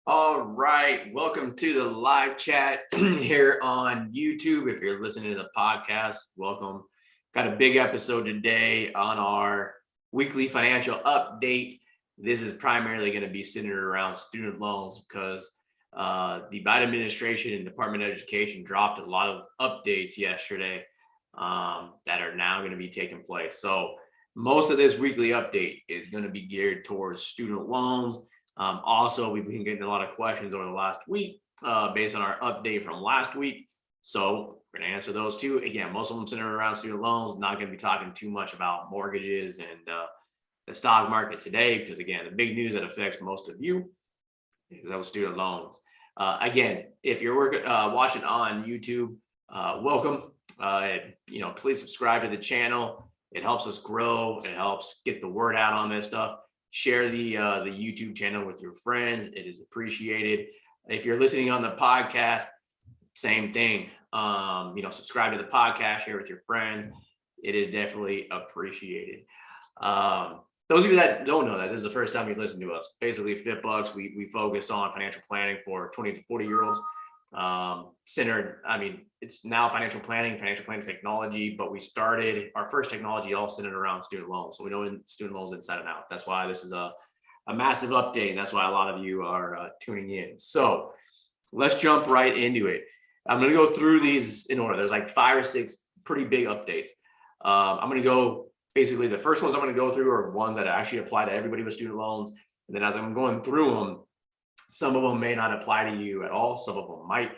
All right, welcome to the live chat here on YouTube. If you're listening to the podcast, welcome. Got a big episode today on our weekly financial update. This is primarily going to be centered around student loans because the Biden administration and Department of Education dropped a lot of updates yesterday that are now going to be taking place. So most of this weekly update is going to be geared towards student loans. Also, we've been getting a lot of questions over the last week based on our update from last week. So we're going to answer those too. Again, most of them centered around student loans. Not going to be talking too much about mortgages and the stock market today, because again, the big news that affects most of you is those student loans. Again, if you're watching on YouTube, welcome. Please subscribe to the channel. It helps us grow. It helps get the word out on this stuff. Share the YouTube channel with your friends. It is appreciated. If you're listening on the podcast, same thing. Subscribe to the podcast, share with your friends. It is definitely appreciated. Those of you that don't know that, this is the first time you listen to us. Basically, FitBUX, we focus on financial planning for 20 to 40-year-olds. It's now financial planning technology, but we started our first technology all centered around student loans. So we know student loans inside and out. That's why this is a massive update. And that's why a lot of you are tuning in. So let's jump right into it. I'm going to go through these in order. There's like 5 or 6 pretty big updates. I'm going to go basically the first ones I'm going to go through are ones that actually apply to everybody with student loans. And then as I'm going through them, some of them may not apply to you at all. Some of them might.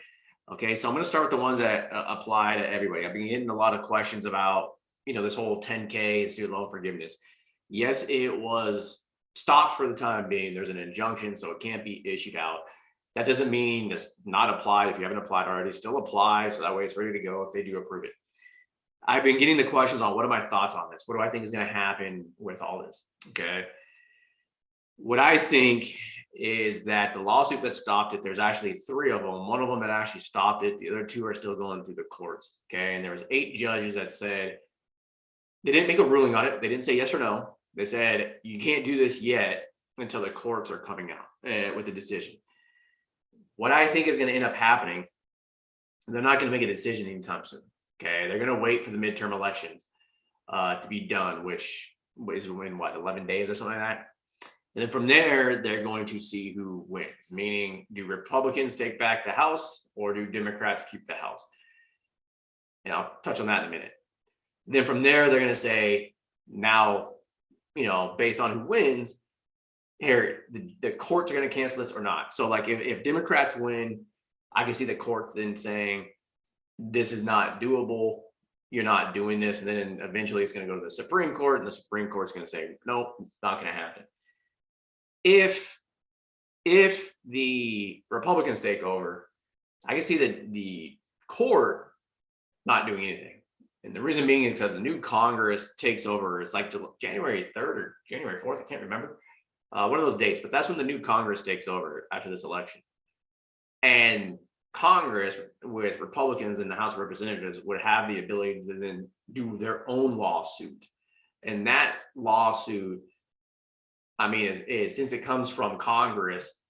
Okay, so I'm going to start with the ones that apply to everybody. I've been getting a lot of questions about, this whole 10K and student loan forgiveness. Yes, it was stopped for the time being. There's an injunction, so it can't be issued out. That doesn't mean it's not applied. If you haven't applied already, still apply. So that way it's ready to go if they do approve it. I've been getting the questions on what are my thoughts on this? What do I think is going to happen with all this? Okay. What I think is that the lawsuit that stopped it, there's actually 3 of them. One of them that actually stopped it. The other 2 are still going through the courts. Okay. And there was 8 judges that said, they didn't make a ruling on it. They didn't say yes or no. They said, you can't do this yet until the courts are coming out with a decision. What I think is going to end up happening, they're not going to make a decision anytime soon. Okay. They're going to wait for the midterm elections to be done, which is in 11 days or something like that. And then from there, they're going to see who wins, meaning do Republicans take back the House or do Democrats keep the House? And I'll touch on that in a minute. And then from there, they're going to say, now, based on who wins, here, the courts are going to cancel this or not. So like if Democrats win, I can see the court then saying, this is not doable. You're not doing this. And then eventually it's going to go to the Supreme Court, and the Supreme Court's going to say, nope, it's not going to happen. If the Republicans take over, I can see the court not doing anything. And the reason being is because the new Congress takes over. It's like January 3rd or January 4th. I can't remember one of those dates, but that's when the new Congress takes over after this election. And Congress with Republicans in the House of Representatives would have the ability to then do their own lawsuit. And that lawsuit, since it comes from Congress,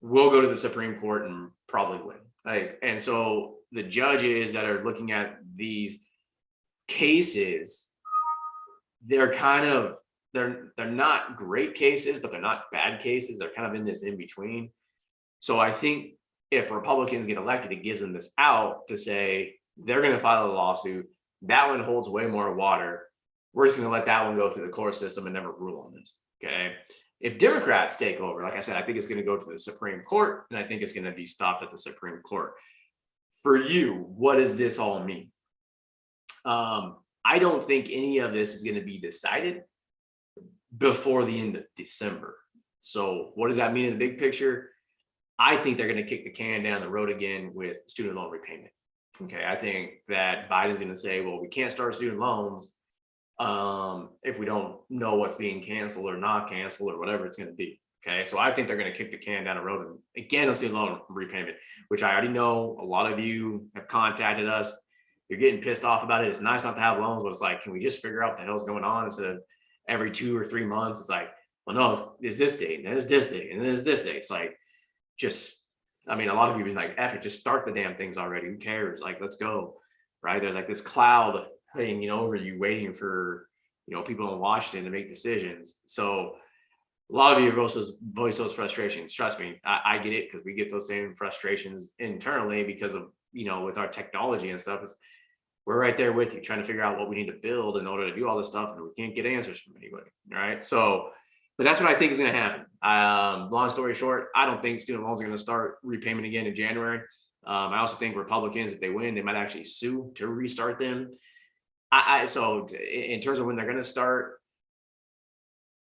will go to the Supreme Court and probably win. And so the judges that are looking at these cases, they're not great cases, but they're not bad cases. They're kind of in this in between. So I think if Republicans get elected, it gives them this out to say they're going to file a lawsuit. That one holds way more water. We're just going to let that one go through the court system and never rule on this. Okay. If Democrats take over, like I said, I think it's going to go to the Supreme Court, and I think it's going to be stopped at the Supreme Court. For you, what does this all mean? I don't think any of this is going to be decided before the end of December. So what does that mean in the big picture? I think they're going to kick the can down the road again with student loan repayment. Okay. I think that Biden's going to say, well, we can't start student loans if we don't know what's being canceled or not canceled or whatever it's going to be. Okay. So I think they're going to kick the can down the road and again, on student loan repayment, which I already know a lot of you have contacted us. You're getting pissed off about it. It's nice not to have loans, but it's like, can we just figure out what the hell's going on instead of every 2 or 3 months? It's like, well, no, it's this date, and then it's this date, and then it's this date. It's like, just, I mean, a lot of you be like, F it, just start the damn things already. Who cares? Like, let's go. Right. There's like this cloud hanging over you, waiting for, people in Washington to make decisions. So a lot of you have also voiced those frustrations. Trust me, I get it, because we get those same frustrations internally because of, with our technology and stuff. We're right there with you, trying to figure out what we need to build in order to do all this stuff, and we can't get answers from anybody. All right. So, but that's what I think is going to happen. Long story short, I don't think student loans are going to start repayment again in January. I also think Republicans, if they win, they might actually sue to restart them. So in terms of when they're going to start,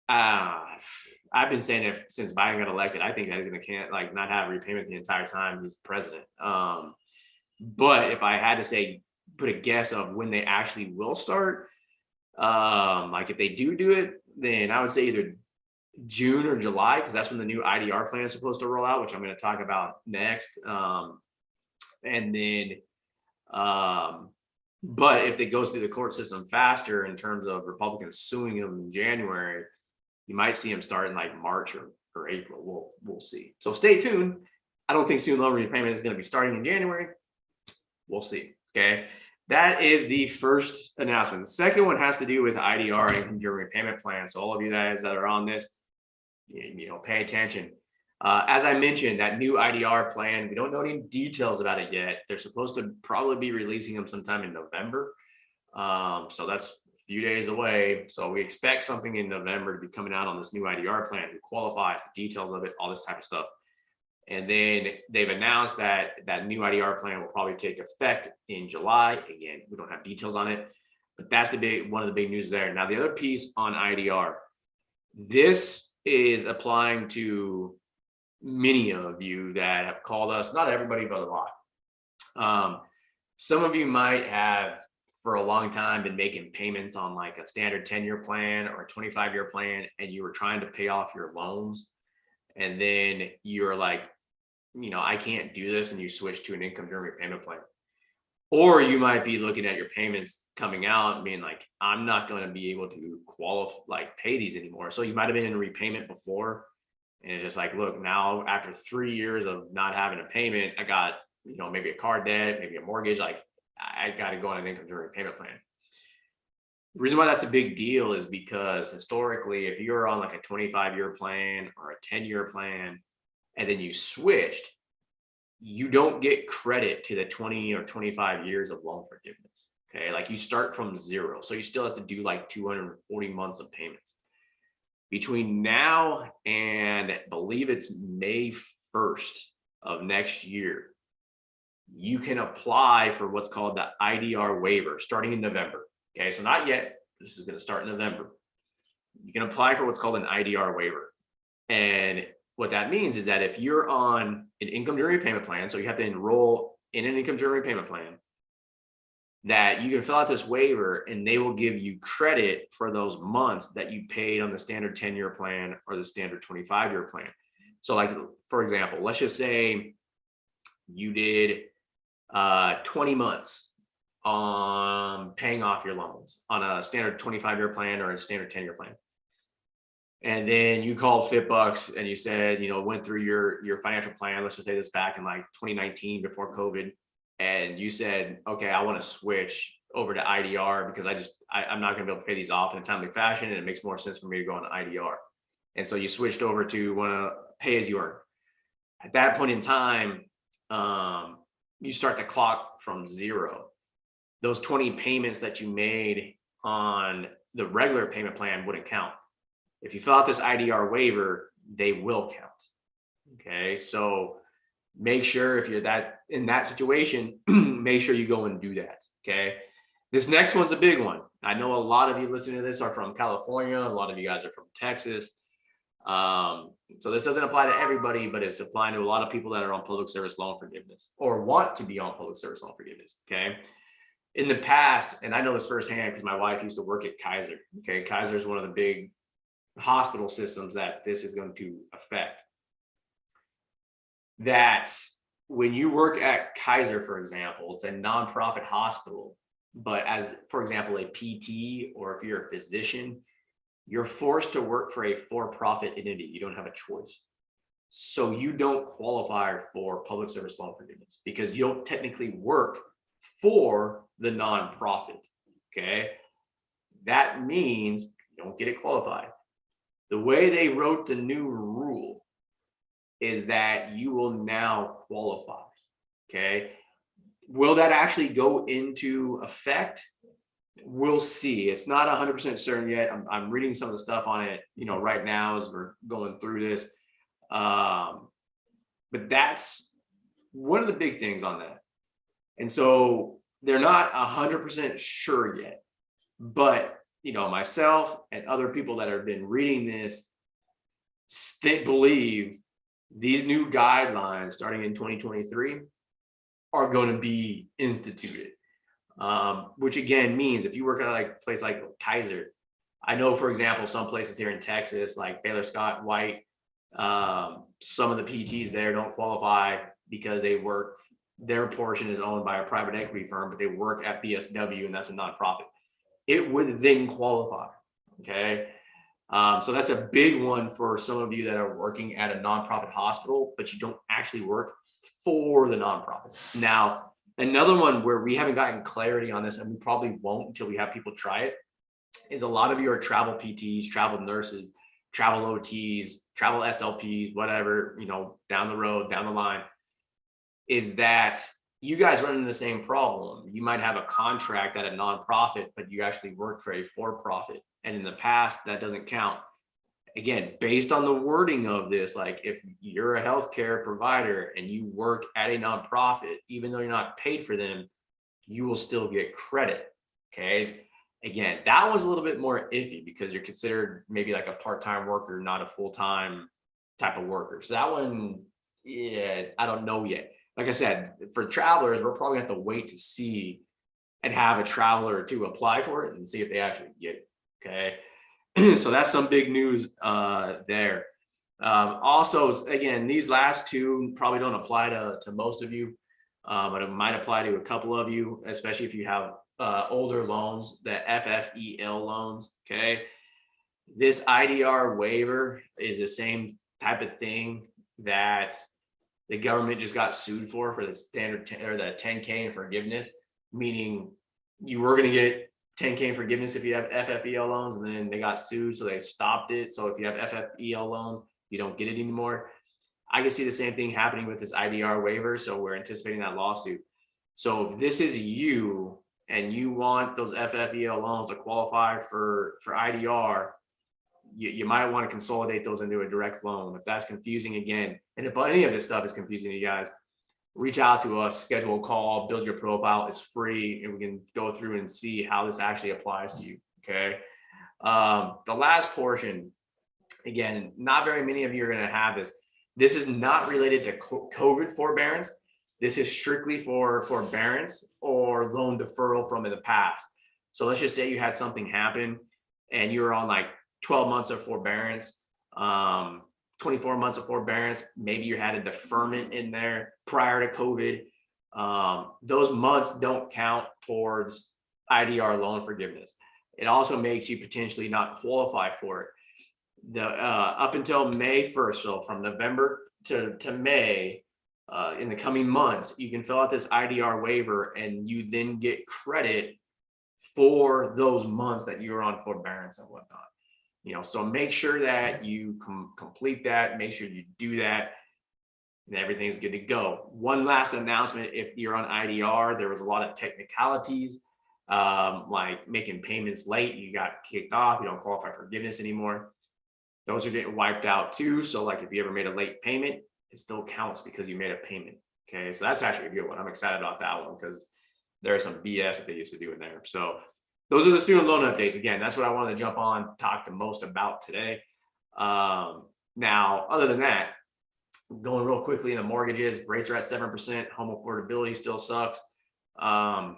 I've been saying it since Biden got elected. I think that he's going to not have repayment the entire time he's president. But if I had to say, put a guess of when they actually will start, like if they do it, then I would say either June or July, because that's when the new IDR plan is supposed to roll out, which I'm going to talk about next. And then, but if it goes through the court system faster in terms of Republicans suing them in January, you might see them start in like March or April. We'll see. So stay tuned. I don't think student loan repayment is going to be starting in January. We'll see. Okay. That is the first announcement. The second one has to do with IDR, income driven repayment plan. So all of you guys that are on this, pay attention. As I mentioned, that new IDR plan, we don't know any details about it yet. They're supposed to probably be releasing them sometime in November. So that's a few days away. So we expect something in November to be coming out on this new IDR plan, who qualifies, the details of it, all this type of stuff. And then they've announced that that new IDR plan will probably take effect in July. Again, we don't have details on it, but that's one of the big news there. Now, the other piece on IDR, this is applying to many of you that have called us, not everybody, but a lot. Some of you might have for a long time been making payments on like a standard 10-year plan or a 25-year plan, and you were trying to pay off your loans. And then you're like, I can't do this. And you switch to an income driven repayment plan. Or you might be looking at your payments coming out and being like, I'm not going to be able to pay these anymore. So you might have been in repayment before. And it's just like, look, now after 3 years of not having a payment, I got, maybe a car debt, maybe a mortgage, like I got to go on an income driven repayment plan. The reason why that's a big deal is because historically, if you're on like a 25-year plan or a 10-year plan, and then you switched, you don't get credit to the 20 or 25 years of loan forgiveness. Okay. Like you start from zero. So you still have to do like 240 months of payments. Between now and I believe it's May 1st of next year, you can apply for what's called the IDR waiver starting in November. Okay. So not yet. This is going to start in November. You can apply for what's called an IDR waiver. And what that means is that if you're on an income driven repayment plan, so you have to enroll in an income driven repayment plan, that you can fill out this waiver and they will give you credit for those months that you paid on the standard 10-year plan or the standard 25-year plan. So like, for example, let's just say you did 20 months on paying off your loans on a standard 25-year plan or a standard 10-year plan. And then you called FitBUX and you said, went through your financial plan. Let's just say this back in like 2019 before COVID. And you said, okay, I want to switch over to IDR because I'm not going to be able to pay these off in a timely fashion. And it makes more sense for me to go on IDR. And so you switched over to want to pay as you earn. At that point in time, you start the clock from zero. Those 20 payments that you made on the regular payment plan wouldn't count. If you fill out this IDR waiver, they will count. Okay. So make sure if you're in that situation, make sure you go and do that. Okay. This next one's a big one. I know a lot of you listening to this are from California. A lot of you guys are from Texas. So this doesn't apply to everybody, but it's applying to a lot of people that are on public service loan forgiveness or want to be on public service loan forgiveness. Okay. In the past, and I know this firsthand because my wife used to work at Kaiser. Okay. Kaiser is one of the big hospital systems that this is going to affect. That when you work at Kaiser, for example, it's a nonprofit hospital, but as, for example, a PT or if you're a physician, you're forced to work for a for-profit entity. You don't have a choice. So you don't qualify for public service loan forgiveness because you don't technically work for the nonprofit. Okay. That means you don't get it qualified. The way they wrote the new rule is that you will now qualify. Okay. Will that actually go into effect? We'll see. It's not 100% certain yet. I'm reading some of the stuff on it, right now as we're going through this. But that's one of the big things on that. And so they're not 100% sure yet, but myself and other people that have been reading this believe these new guidelines starting in 2023 are going to be instituted. Which again means if you work at like a place like Kaiser, I know, for example, some places here in Texas, like Baylor Scott White, some of the PTs there don't qualify because their portion is owned by a private equity firm, but they work at BSW and that's a nonprofit. It would then qualify. Okay. So that's a big one for some of you that are working at a nonprofit hospital, but you don't actually work for the nonprofit. Now, another one where we haven't gotten clarity on this, and we probably won't until we have people try it, is a lot of you are travel PTs, travel nurses, travel OTs, travel SLPs, whatever, down the road, down the line, is that you guys run into the same problem. You might have a contract at a nonprofit, but you actually work for a for-profit. And in the past, that doesn't count. Again, based on the wording of this, like if you're a healthcare provider and you work at a nonprofit, even though you're not paid for them, you will still get credit. Okay. Again, that was a little bit more iffy because you're considered maybe like a part-time worker, not a full-time type of worker. So that one, yeah, I don't know yet. Like I said, for travelers, we're probably gonna have to wait to see and have a traveler to apply for it and see if they actually get it. Okay. So that's some big news there. Also, again, these last two probably don't apply to most of you, but it might apply to a couple of you, especially if you have older loans, the FFEL loans. Okay. This IDR waiver is the same type of thing that the government just got sued for the standard or the 10K in forgiveness, meaning you were going to get 10K in forgiveness if you have FFEL loans, and then they got sued, so they stopped it. So if you have FFEL loans, you don't get it anymore. I can see the same thing happening with this IDR waiver. So we're anticipating that lawsuit. So if this is you and you want those FFEL loans to qualify for IDR, you might want to consolidate those into a direct loan. If that's confusing, again, and if any of this stuff is confusing to you guys, reach out to us, schedule a call, build your profile. It's free, and we can go through and see how this actually applies to you. Okay. The last portion, again, not very many of you are going to have this. This is not related to COVID forbearance. This is strictly for forbearance or loan deferral from in the past. So let's just say you had something happen and you were on like 12 months of forbearance, 24 months of forbearance. Maybe you had a deferment in there prior to COVID. Those months don't count towards IDR loan forgiveness. It also makes you potentially not qualify for it. Up until May 1st, so from November to May, in the coming months, you can fill out this IDR waiver and you then get credit for those months that you're on forbearance and whatnot. So make sure that you complete that, make sure you do that, and everything's good to go. One last announcement: if you're on IDR, there was a lot of technicalities, like making payments late, you got kicked off, you don't qualify for forgiveness anymore. Those are getting wiped out too. So like if you ever made a late payment, it still counts because you made a payment. Okay, so that's actually a good one. I'm excited about that one because there's some BS that they used to do in there. So those are the student loan updates. Again, that's what I wanted to jump on, talk the most about today. Now, other than that, going real quickly in the mortgages, rates are at 7%. Home affordability still sucks. I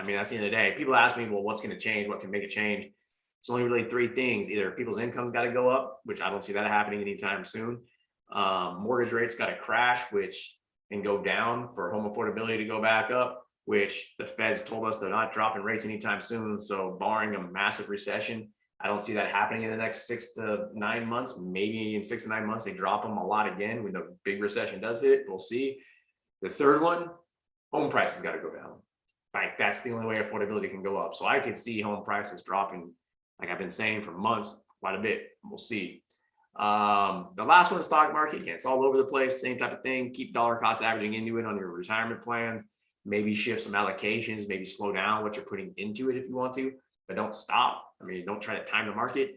mean, that's the end of the day. People ask me, well, what's going to change? What can make a change? It's only really three things. Either people's income's got to go up, which I don't see that happening anytime soon. Mortgage rates got to crash, which and go down for home affordability to go back up, which the Feds told us they're not dropping rates anytime soon. So barring a massive recession, I don't see that happening in the next 6 to 9 months. Maybe in 6 to 9 months, they drop them a lot again when the big recession does hit. We'll see. The third one, home prices got to go down. Like that's the only way affordability can go up. So I could see home prices dropping, like I've been saying for months, quite a bit. We'll see. The last one, stock market, again, it's all over the place. Same type of thing. Keep dollar cost averaging into it on your retirement plans. Maybe shift some allocations, maybe slow down what you're putting into it if you want to, but don't stop. I mean, don't try to time the market.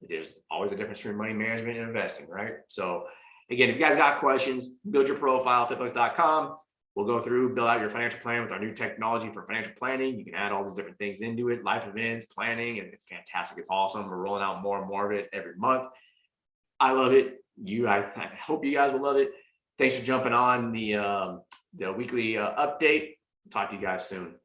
There's always a difference between money management and investing, right? So again, if you guys got questions, build your profile, FitBUX.com. We'll go through, build out your financial plan with our new technology for financial planning. You can add all these different things into it, life events, planning, and it's fantastic. It's awesome. We're rolling out more and more of it every month. I love it. I hope you guys will love it. Thanks for jumping on the weekly update. Talk to you guys soon.